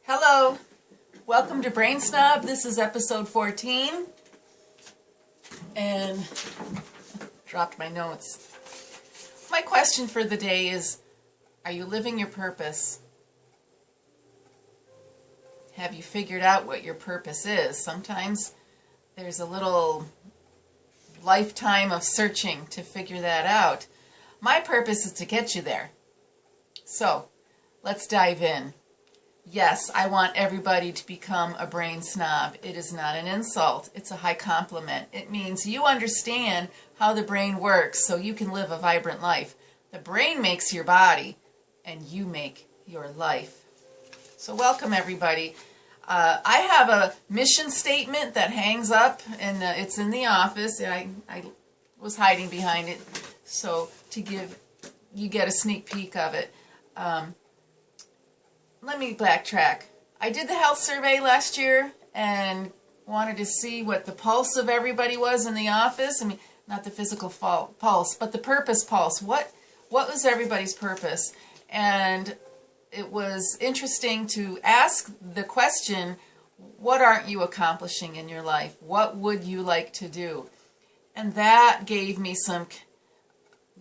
Hello, welcome to Brain Snob. This is episode 14, and dropped my notes. My question for the day is, are you living your purpose? Have you figured out what your purpose is? Sometimes there's a little lifetime of searching to figure that out. My purpose is to get you there. So, let's dive in. Yes, I want everybody to become a brain snob. It is not an insult. It's a high compliment. It means you understand how the brain works so you can live a vibrant life. The brain makes your body, and you make your life. So welcome, everybody. I have a mission statement that hangs up, and it's in the office. I was hiding behind it, so to give you get a sneak peek of it. Let me backtrack. I did the health survey last year and wanted to see what the pulse of everybody was in the office. I mean, not the physical pulse, but the purpose pulse. What was everybody's purpose? And it was interesting to ask the question, what aren't you accomplishing in your life? What would you like to do? And that gave me some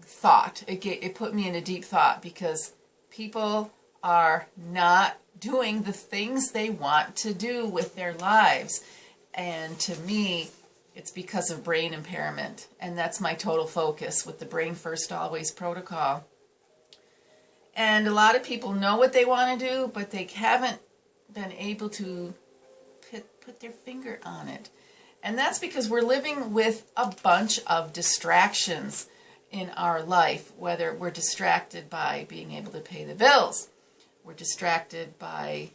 thought. It put me in a deep thought, because people are not doing the things they want to do with their lives. And to me, it's because of brain impairment. And that's my total focus with the Brain First Always protocol. And a lot of people know what they want to do, but they haven't been able to put their finger on it. And that's because we're living with a bunch of distractions in our life, whether we're distracted by being able to pay the bills, we're distracted by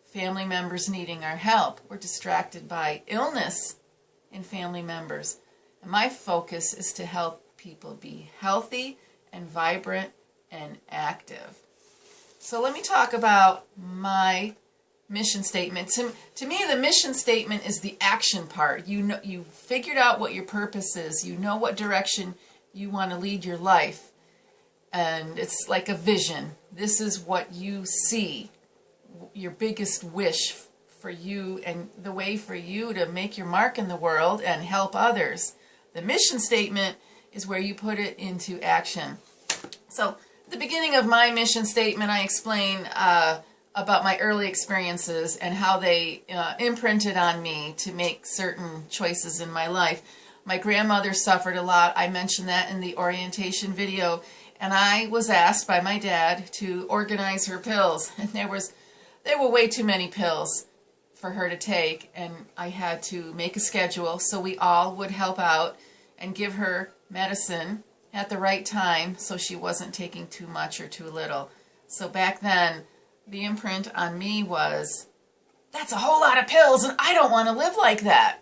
family members needing our help, we're distracted by illness in family members. And my focus is to help people be healthy and vibrant and active. So let me talk about my mission statement. To me, the mission statement is the action part. You know, you figured out what your purpose is. You know what direction you want to lead your life. And it's like a vision. This is what you see, your biggest wish for you, and the way for you to make your mark in the world and help others. The mission statement is where you put it into action. So at the beginning of my mission statement, I explain about my early experiences and how they imprinted on me to make certain choices in my life. My grandmother suffered a lot. I mentioned that in the orientation video. And I was asked by my dad to organize her pills. And there were way too many pills for her to take. And I had to make a schedule so we all would help out and give her medicine at the right time so she wasn't taking too much or too little. So back then, the imprint on me was, that's a whole lot of pills and I don't want to live like that.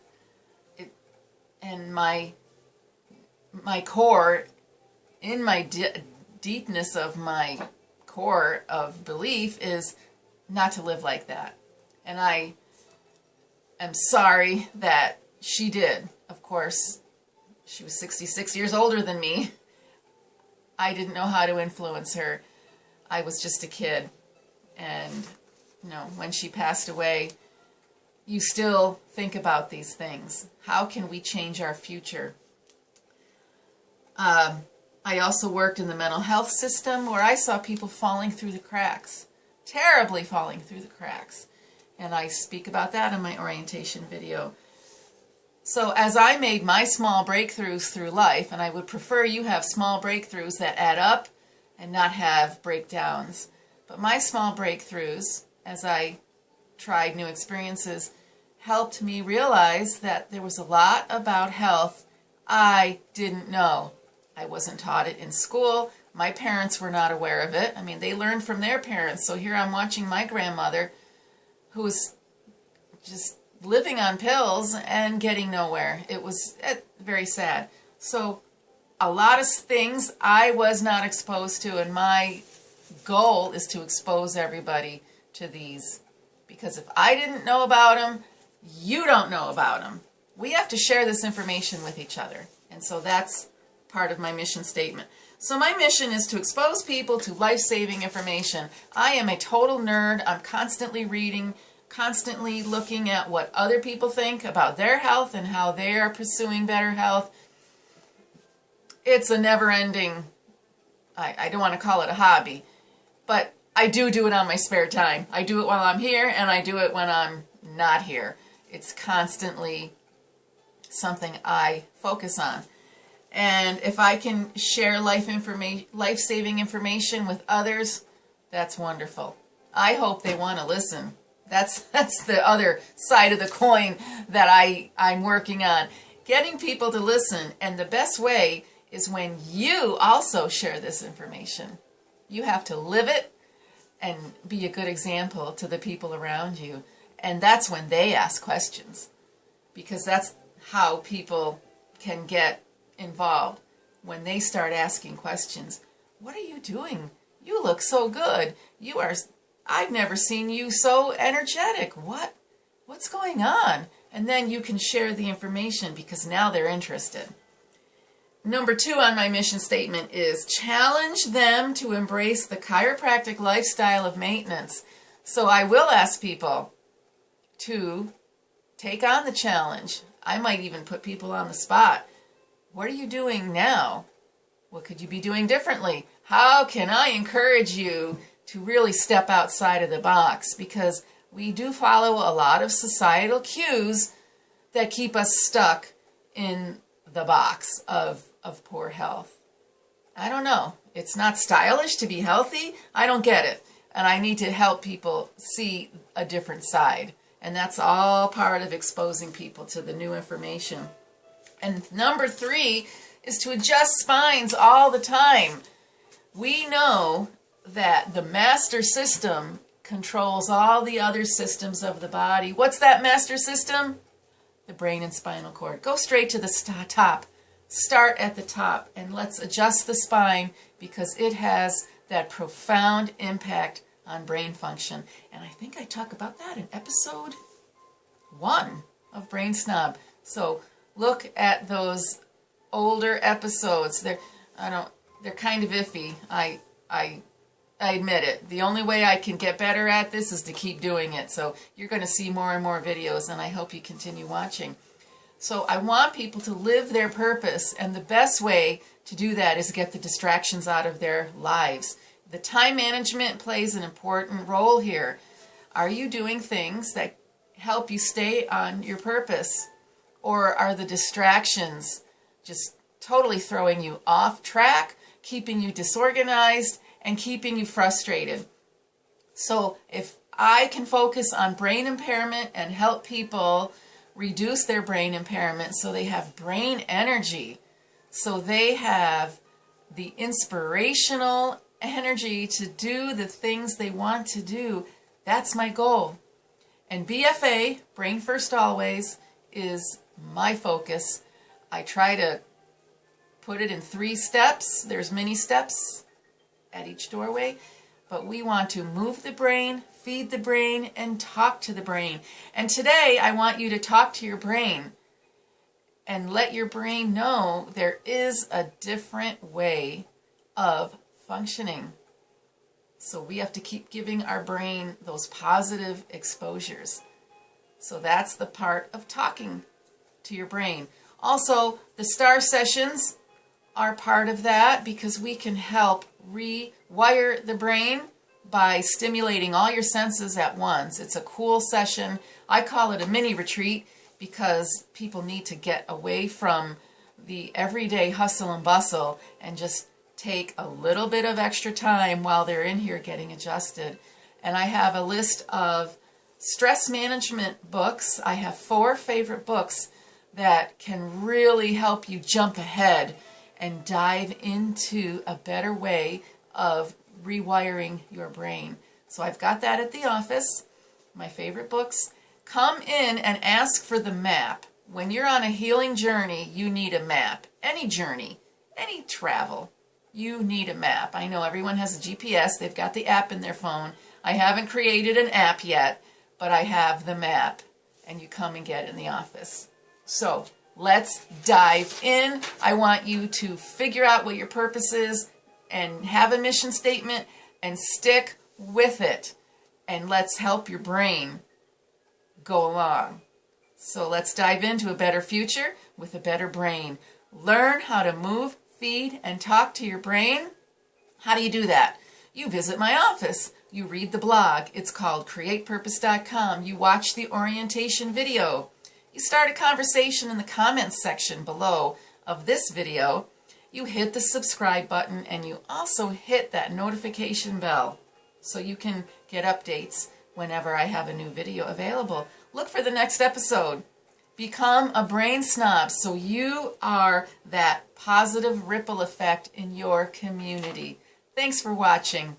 And my core, in my deepness of my core of belief, is not to live like that. And I am sorry that she did. Of course, she was 66 years older than me. I didn't know how to influence her. I was just a kid. And, you know, when she passed away, you still think about these things. How can we change our future? I also worked in the mental health system, where I saw people falling through the cracks, terribly falling through the cracks. And I speak about that in my orientation video. So as I made my small breakthroughs through life, and I would prefer you have small breakthroughs that add up and not have breakdowns. But my small breakthroughs, as I tried new experiences, helped me realize that there was a lot about health I didn't know. I wasn't taught it in school. My parents were not aware of it. I mean, they learned from their parents. So here I'm watching my grandmother, who was just living on pills and getting nowhere. It was very sad. So a lot of things I was not exposed to, and my goal is to expose everybody to these. Because if I didn't know about them, you don't know about them. We have to share this information with each other. And so that's part of my mission statement. So my mission is to expose people to life-saving information. I am a total nerd. I'm constantly reading, constantly looking at what other people think about their health and how they are pursuing better health. It's a never-ending, I don't want to call it a hobby, but I do it on my spare time. I do it while I'm here, and I do it when I'm not here. It's constantly something I focus on. And if I can share life-saving information with others, that's wonderful. I hope they want to listen. That's the other side of the coin that I'm working on. Getting people to listen, and the best way is when you also share this information. You have to live it and be a good example to the people around you. And that's when they ask questions, because that's how people can get involved, when they start asking questions. What are you doing? You look so good. I've never seen you so energetic. What's going on? And then you can share the information, because now they're interested. Number 2 on my mission statement is challenge them to embrace the chiropractic lifestyle of maintenance. So I will ask people to take on the challenge. I might even put people on the spot. What are you doing now? What could you be doing differently? How can I encourage you to really step outside of the box? Because we do follow a lot of societal cues that keep us stuck in the box of poor health. I don't know. It's not stylish to be healthy. I don't get it. And I need to help people see a different side. And that's all part of exposing people to the new information. And number 3 is to adjust spines all the time. We know that the master system controls all the other systems of the body. What's that master system? The brain and spinal cord. Go straight to the top. Start at the top, and let's adjust the spine, because it has that profound impact on brain function. And I think I talk about that in episode 1 of Brain Snob. So look at those older episodes. They're kind of iffy. I admit it. The only way I can get better at this is to keep doing it. So you're going to see more and more videos, and I hope you continue watching. So I want people to live their purpose, and the best way to do that is get the distractions out of their lives. The time management plays an important role here. Are you doing things that help you stay on your purpose? Or are the distractions just totally throwing you off track, keeping you disorganized, and keeping you frustrated? So if I can focus on brain impairment and help people reduce their brain impairment so they have brain energy, so they have the inspirational energy to do the things they want to do, that's my goal. And BFA, Brain First Always, is my focus. I try to put it in 3 steps. There's many steps at each doorway, but we want to move the brain, feed the brain, and talk to the brain. And today I want you to talk to your brain and let your brain know there is a different way of functioning. So we have to keep giving our brain those positive exposures. So that's the part of talking to your brain. Also, the STAR sessions are part of that, because we can help rewire the brain by stimulating all your senses at once. It's a cool session. I call it a mini retreat, because people need to get away from the everyday hustle and bustle and just take a little bit of extra time while they're in here getting adjusted. And I have a list of stress management books. I have 4 favorite books that can really help you jump ahead and dive into a better way of rewiring your brain. So I've got that at the office, my favorite books. Come in and ask for the map. When you're on a healing journey, you need a map. Any journey, any travel, you need a map. I know everyone has a GPS. They've got the app in their phone. I haven't created an app yet, but I have the map, and you come and get it in the office. So Let's dive in. I want you to figure out what your purpose is and have a mission statement and stick with it. And let's help your brain go along. So let's dive into a better future with a better brain. Learn how to move, feed, and talk to your brain. How do you do that? You visit my office. You read the blog. It's called createpurpose.com. You watch the orientation video. You start a conversation in the comments section below of this video. You hit the subscribe button and you also hit that notification bell so you can get updates whenever I have a new video available. Look for the next episode. Become a brain snob so you are that positive ripple effect in your community. Thanks for watching.